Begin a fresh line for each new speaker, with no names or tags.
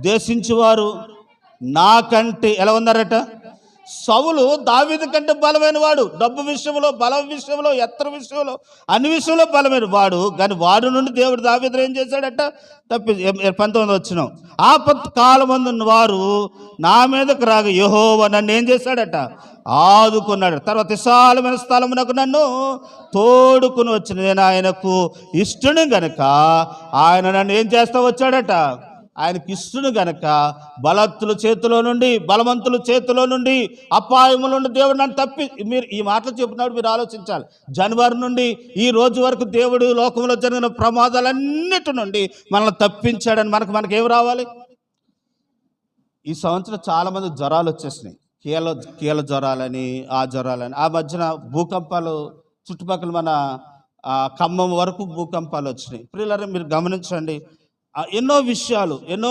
ద్వేషించేవారు నాకంటే ఎలా ఉన్నారట. సౌలు దావీదు కంటే బలమైన వాడు, డబ్బు విషయంలో, బలం విషయంలో, ఎత్తర విషయంలో, అన్ని విషయంలో బలమైన వాడు. కానీ వాడు నుండి దేవుడు దావీదును ఏం చేశాడట, 19 వచ్చిన కాలమందున్న వారు నా మీదకు రాగా యెహోవా నన్ను ఏం చేశాడట, ఆదుకున్నాడు. తర్వాత విశాలమైన స్థలమునకు నన్ను తోడుకుని వచ్చిన నేను ఆయనకు ఇష్టను గనక ఆయన నన్ను ఏం చేస్తా వచ్చాడట, ఆయనకి ఇష్టను గనక బలవంతుల చేతిలో నుండి, బలవంతుల చేతిలో నుండి, అపాయముల నుండి దేవుడు నన్ను తప్పి. మీరు ఈ మాటలు చెప్పినప్పుడు మీరు ఆలోచించాలి. జనవరి నుండి ఈ రోజు వరకు దేవుడు లోకంలో జరిగిన ప్రమాదాలన్నిటి నుండి మనల్ని తప్పించాడని మనకేం రావాలి. ఈ సంవత్సరం చాలామంది జ్వరాలు వచ్చేసినాయి, కీళ్ళ జ్వరాలని, ఆ జ్వరాలని. ఆ మధ్యన భూకంపాలు చుట్టుపక్కల మన ఖమ్మం వరకు భూకంపాలు వచ్చినాయి. ప్రియులారా మీరు గమనించండి, ఎన్నో విషయాలు, ఎన్నో